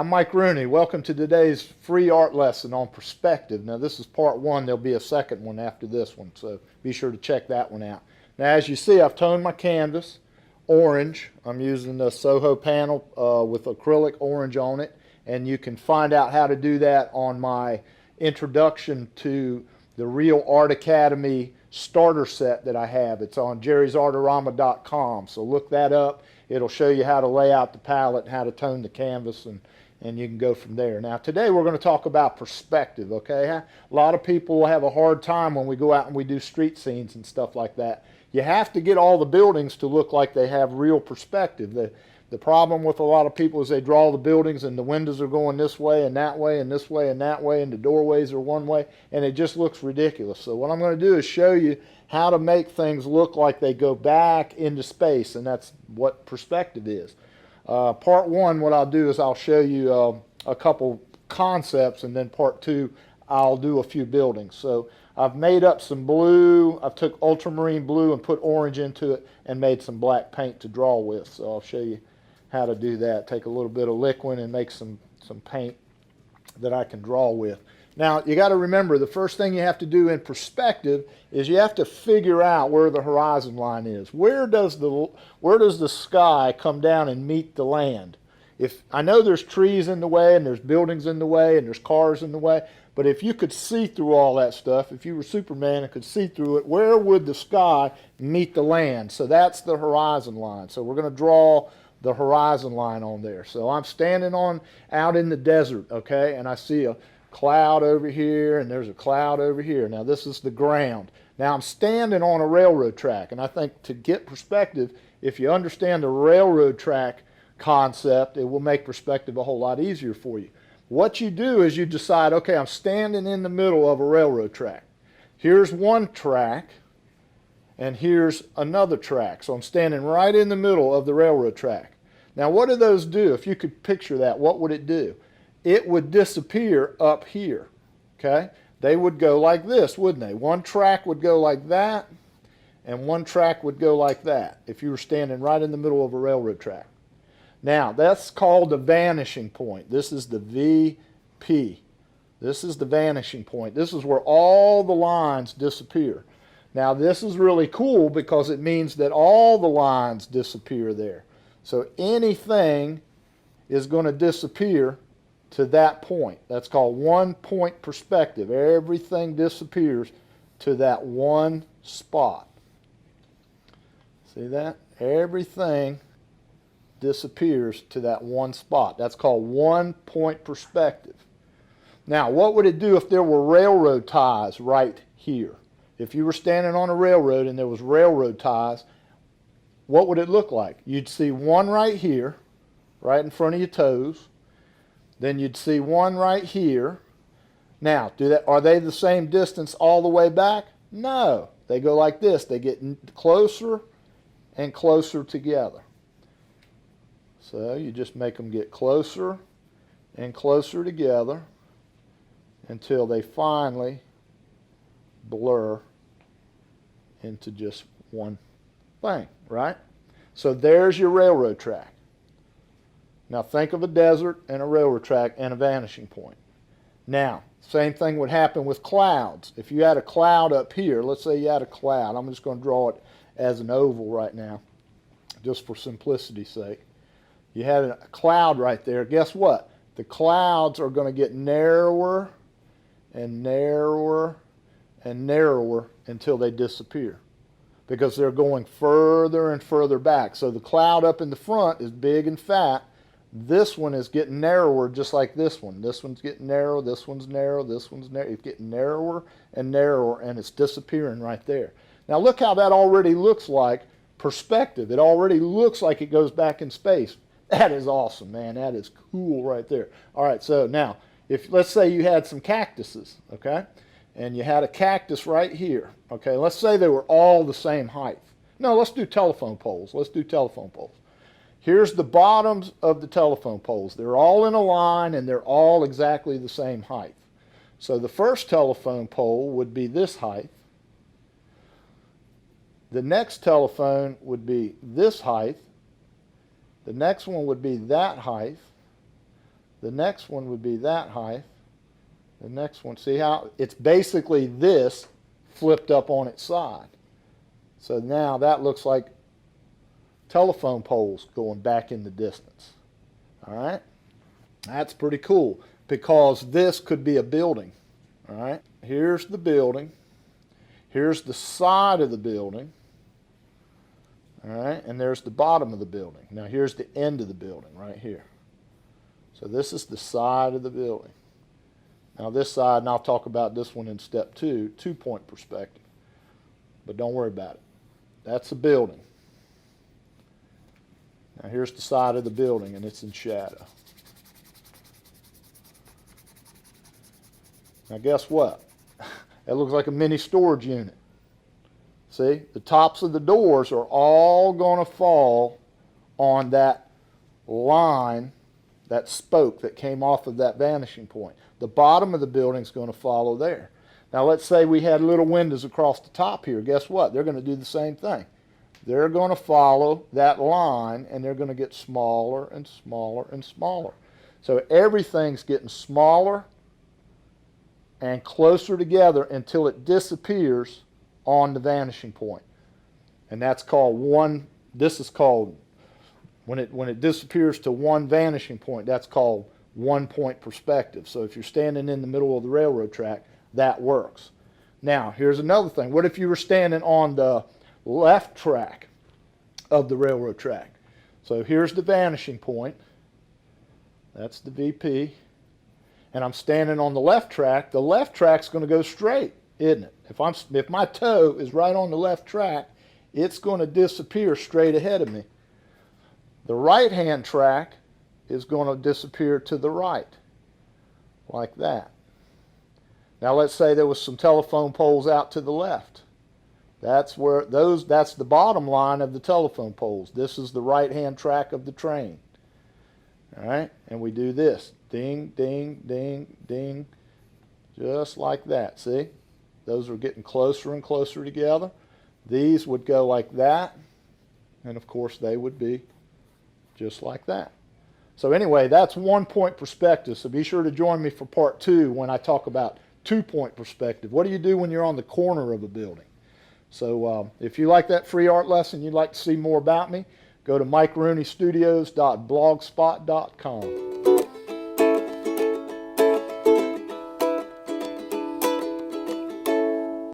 I'm Mike Rooney. Welcome to today's free art lesson on perspective. Now this is part one. There'll be a second one after this one, so be sure to check that one out. Now as you see, I've toned my canvas orange. I'm using the Soho panel with acrylic orange on it, and you can find out how to do that on my introduction to the Real Art Academy starter set that I have. It's on jerrysartorama.com, so look that up. It'll show you how to lay out the palette, how to tone the canvas, and you can go from there. Now today we're going to talk about perspective, okay? A lot of people have a hard time when we go out and we do street scenes and stuff like that. You have to get all the buildings to look like they have real perspective. The problem with a lot of people is they draw the buildings and the windows are going this way and that way and this way and that way and the doorways are one way, and it just looks ridiculous. So what I'm going to do is show you how to make things look like they go back into space, and that's what perspective is. Part one, what I'll do is I'll show you a couple concepts, and then part two I'll do a few buildings. So I've made up some blue. I've took ultramarine blue and put orange into it and made some black paint to draw with. So I'll show you how to do that. Take a little bit of liquid and make some paint that I can draw with. Now you got to remember, the first thing you have to do in perspective is you have to figure out where the horizon line is. Where does the sky come down and meet the land? If I know there's trees in the way and there's buildings in the way and there's cars in the way, but if you could see through all that stuff, if you were Superman and could see through it, where would the sky meet the land? So that's the horizon line. So we're going to draw the horizon line on there. So I'm standing out in the desert, okay, and I see a cloud over here and there's a cloud over here. Now this is the ground. Now I'm standing on a railroad track, and I think to get perspective, if you understand the railroad track concept, it will make perspective a whole lot easier for you. What you do is you decide, okay, I'm standing in the middle of a railroad track. Here's one track and here's another track. So I'm standing right in the middle of the railroad track. Now what do those do? If you could picture that, what would it do? It would disappear up here, okay? They would go like this, wouldn't they? One track would go like that, and one track would go like that if you were standing right in the middle of a railroad track. Now, that's called the vanishing point. This is the VP. This is the vanishing point. This is where all the lines disappear. Now, this is really cool because it means that all the lines disappear there. So anything is going to disappear to that point. That's called one point perspective. Everything disappears to that one spot. See that? Everything disappears to that one spot. That's called one point perspective. Now, what would it do if there were railroad ties right here? If you were standing on a railroad and there was railroad ties, what would it look like? You'd see one right here, right in front of your toes. Then you'd see one right here. Now, are they the same distance all the way back? No. They go like this. They get closer and closer together. So you just make them get closer and closer together until they finally blur into just one thing, right? So there's your railroad track. Now think of a desert and a railroad track and a vanishing point. Now, same thing would happen with clouds. If you had a cloud up here, let's say you had a cloud. I'm just going to draw it as an oval right now, just for simplicity's sake. You had a cloud right there. Guess what? The clouds are going to get narrower and narrower and narrower until they disappear, because they're going further and further back. So the cloud up in the front is big and fat. This one is getting narrower just like this one. This one's getting narrow, this one's narrow, this one's narrow. It's getting narrower and narrower, and it's disappearing right there. Now look how that already looks like perspective. It already looks like it goes back in space. That is awesome, man. That is cool right there. All right, so now, if let's say you had some cactuses, okay, and you had a cactus right here, okay, let's say they were all the same height. No, let's do telephone poles. Let's do telephone poles. Here's the bottoms of the telephone poles. They're all in a line and they're all exactly the same height. So the first telephone pole would be this height. The next telephone would be this height. The next one would be that height. The next one would be that height. The next one, see how it's basically this flipped up on its side. So now that looks like telephone poles going back in the distance. All right? That's pretty cool because this could be a building. All right? Here's the building. Here's the side of the building. All right? And there's the bottom of the building. Now here's the end of the building right here. So this is the side of the building. Now this side, and I'll talk about this one in step 2, two-point perspective. But don't worry about it. That's a building. Now here's the side of the building, and it's in shadow. Now guess what? It looks like a mini storage unit. See? The tops of the doors are all going to fall on that line, that spoke that came off of that vanishing point. The bottom of the building is going to follow there. Now let's say we had little windows across the top here. Guess what? They're going to do the same thing. They're going to follow that line, and they're going to get smaller and smaller and smaller. So everything's getting smaller and closer together until it disappears on the vanishing point. And that's called one, this is called, when it disappears to one vanishing point, that's called one-point perspective. So if you're standing in the middle of the railroad track, that works. Now, here's another thing. What if you were standing on the left track of the railroad track? So here's the vanishing point. That's the VP. And I'm standing on the left track. The left track's going to go straight, isn't it? If my toe is right on the left track, it's going to disappear straight ahead of me. The right-hand track is going to disappear to the right, like that. Now let's say there was some telephone poles out to the left. That's the bottom line of the telephone poles. This is the right-hand track of the train. All right? And we do this. Ding, ding, ding, ding. Just like that. See? Those are getting closer and closer together. These would go like that. And of course they would be just like that. So anyway, that's one-point perspective. So be sure to join me for part 2 when I talk about two-point perspective. What do you do when you're on the corner of a building? So if you like that free art lesson, you'd like to see more about me, go to MikeRooneyStudios.blogspot.com.